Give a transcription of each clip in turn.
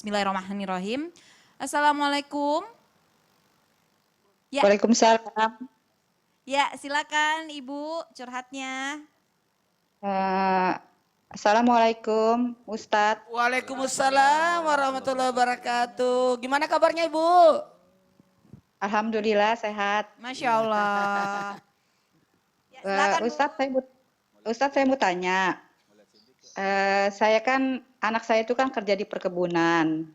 Bismillahirrahmanirrahim. Assalamualaikum. Ya. Waalaikumsalam. Ya, silakan Ibu curhatnya. Assalamualaikum, Ustadz. Waalaikumsalam warahmatullahi wabarakatuh. Gimana kabarnya Ibu? Alhamdulillah sehat. Masya Allah. Ya, silakan, Ustadz, saya mau tanya. Saya kan, anak saya itu kan kerja di perkebunan.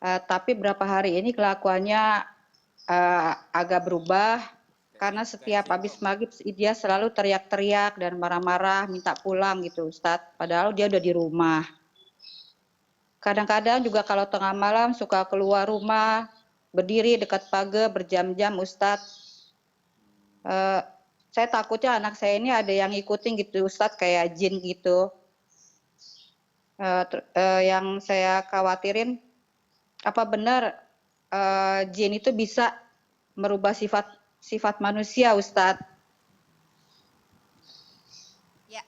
Tapi berapa hari ini kelakuannya agak berubah. Karena setiap habis maghrib dia selalu teriak-teriak dan marah-marah, minta pulang gitu Ustadz. Padahal dia udah di rumah. Kadang-kadang juga kalau tengah malam suka keluar rumah, berdiri dekat pagar berjam-jam Ustadz. Saya takutnya anak saya ini ada yang ngikutin gitu Ustadz, kayak jin gitu. Yang saya khawatirin, apa benar jin itu bisa merubah sifat manusia Ustadz? Ya,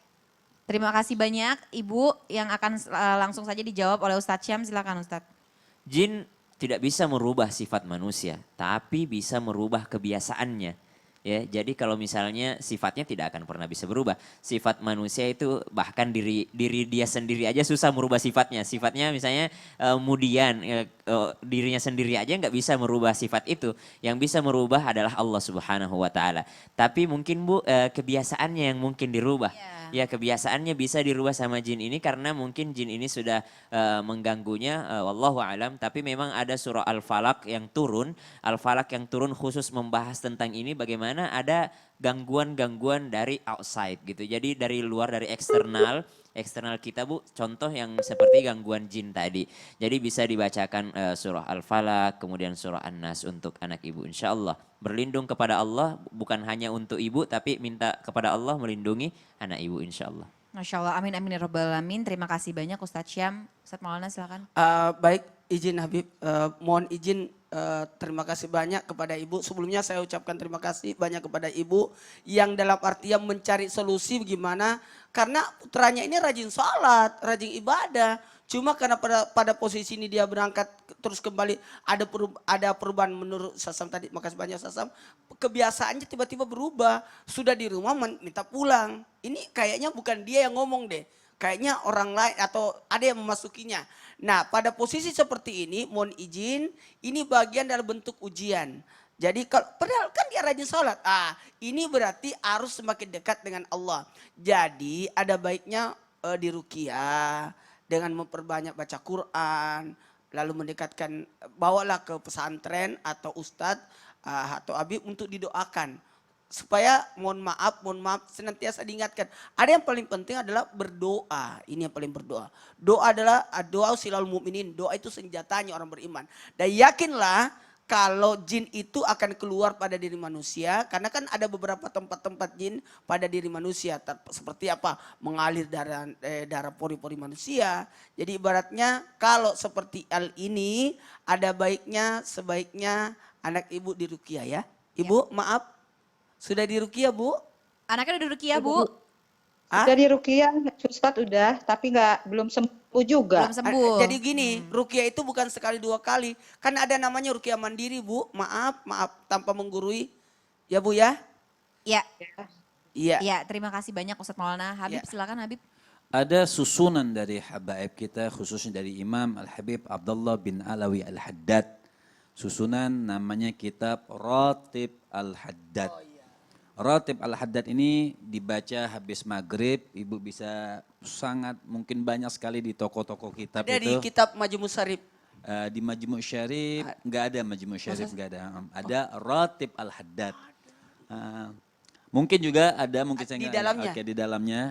terima kasih banyak Ibu yang akan langsung saja dijawab oleh Ustadz Syam. Silakan Ustadz. Jin tidak bisa merubah sifat manusia, tapi bisa merubah kebiasaannya. Ya, jadi kalau misalnya sifatnya tidak akan pernah bisa berubah. Sifat manusia itu bahkan diri dia sendiri aja susah merubah sifatnya. Sifatnya misalnya dirinya sendiri aja nggak bisa merubah sifat itu. Yang bisa merubah adalah Allah Subhanahu wa taala. Tapi mungkin Bu kebiasaannya yang mungkin dirubah. Ya kebiasaannya bisa dirubah sama jin ini karena mungkin jin ini sudah mengganggunya, wallahu alam. Tapi memang ada surah Al-Falaq yang turun. Al-Falaq yang turun khusus membahas tentang ini, bagaimana ada gangguan-gangguan dari outside gitu. Jadi dari luar, dari eksternal kita Bu, contoh yang seperti gangguan jin tadi. Jadi bisa dibacakan surah Al-Falaq, kemudian surah An-Nas untuk anak Ibu insya Allah. Berlindung kepada Allah bukan hanya untuk Ibu, tapi minta kepada Allah melindungi anak Ibu insya Allah. Masya Allah, amin amin ya rabbal alamin. Terima kasih banyak Ustadz Syam. Ustadz Maulana silakan. Baik, izin Habib, mohon izin terima kasih banyak kepada Ibu. Sebelumnya saya ucapkan terima kasih banyak kepada Ibu yang dalam artian mencari solusi bagaimana. Karena putranya ini rajin sholat, rajin ibadah. Cuma karena pada posisi ini dia berangkat terus kembali ada perubahan menurut Sasam tadi. Makasih banyak Sasam. Kebiasaannya tiba-tiba berubah. Sudah di rumah minta pulang. Ini kayaknya bukan dia yang ngomong deh. Kayaknya orang lain atau ada yang memasukinya. Nah pada posisi seperti ini mohon izin ini bagian dalam bentuk ujian. Jadi padahal kan dia rajin sholat. Ini berarti harus semakin dekat dengan Allah. Jadi ada baiknya diruqyah dengan memperbanyak baca Quran. Lalu mendekatkan, bawalah ke pesantren atau ustadz atau habib untuk didoakan. Supaya mohon maaf senantiasa diingatkan. Ada yang paling penting adalah berdoa. Ini yang paling berdoa. Doa adalah doa silal mu'minin. Doa itu senjatanya orang beriman. Dan yakinlah kalau jin itu akan keluar pada diri manusia. Karena kan ada beberapa tempat-tempat jin pada diri manusia. Seperti apa? Mengalir darah pori-pori manusia. Jadi ibaratnya kalau seperti hal ini ada sebaiknya anak Ibu diruqyah ya. Ibu maaf. Sudah diruqyah Bu? Anaknya udah diruqyah Bu? Sudah diruqyah, Ustadz udah, tapi belum sembuh juga. Belum sembuh. Jadi gini, ruqyah itu bukan sekali dua kali. Kan ada namanya ruqyah mandiri Bu. Maaf tanpa menggurui. Ya Bu ya? Iya. Iya. Iya, terima kasih banyak Ustadz Maulana. Habib silakan Habib. Ada susunan dari habaib kita, khususnya dari Imam Al-Habib Abdullah bin Alawi Al-Haddad. Susunan namanya kitab Ratib Al-Haddad. Ratib Al-Haddad ini dibaca habis maghrib, Ibu bisa sangat mungkin banyak sekali di toko-toko kitab ada itu. Di kitab Majmu' Syarif. Di Majmu' Syarif enggak ada Majmu' Syarif, enggak ada. Ada Ratib Al-Haddad. Mungkin juga ada, mungkin saya di dalamnya. Oke, di dalamnya.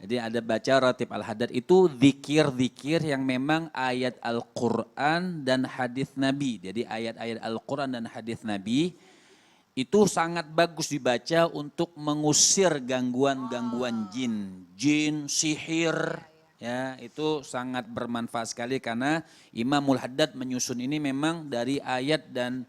Jadi ada baca Ratib Al-Haddad itu zikir-zikir yang memang ayat Al-Quran dan hadis Nabi. Jadi ayat-ayat Al-Quran dan hadis Nabi itu sangat bagus dibaca untuk mengusir gangguan-gangguan jin, sihir. Ya, itu sangat bermanfaat sekali karena Imamul Haddad menyusun ini memang dari ayat dan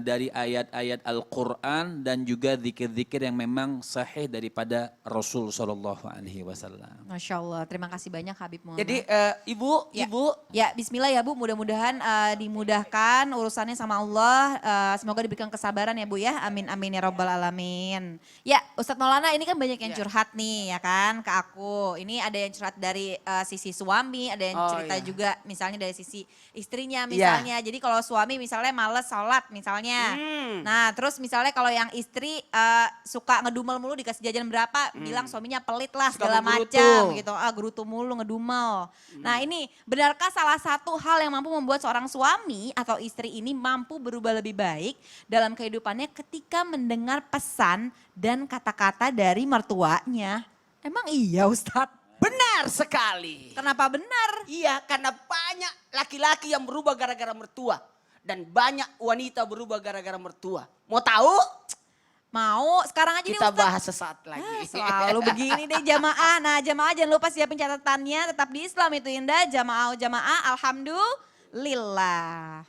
dari ayat-ayat Al-Quran dan juga zikir-zikir yang memang sahih daripada Rasul Shallallahu Alaihi Wasallam. Masya Allah, terima kasih banyak Habib Muhammad. Jadi Ibu, Ya. Ibu Ya, bismillah ya Bu, mudah-mudahan dimudahkan urusannya sama Allah. Semoga diberikan kesabaran ya Bu ya, amin amin ya robbal alamin. Ya, Ustadz Maulana ini kan banyak yang curhat nih ya kan ke aku. Ini ada yang curhat dari sisi suami, ada yang Oh, cerita iya. juga misalnya dari sisi istrinya misalnya. Jadi kalau suami misalnya males sholat misalnya. Nah terus misalnya kalau yang istri suka ngedumel mulu dikasih jajan berapa, bilang suaminya pelit lah Suka segala menggerutu. macam gitu. Gerutu mulu ngedumel. Nah ini benarkah salah satu hal yang mampu membuat seorang suami atau istri ini mampu berubah lebih baik dalam kehidupannya ketika mendengar pesan dan kata-kata dari mertuanya? Emang iya Ustadz? benar sekali. Kenapa benar? Iya, karena banyak laki-laki yang berubah gara-gara mertua. Dan banyak wanita berubah gara-gara mertua. Mau tahu? Mau, sekarang aja nih Kita Ustadz. bahas sesaat lagi. Selalu begini deh jamaah. Nah jamaah jangan lupa siapin catatannya. Tetap di Islam itu indah. Jamaah, alhamdulillah.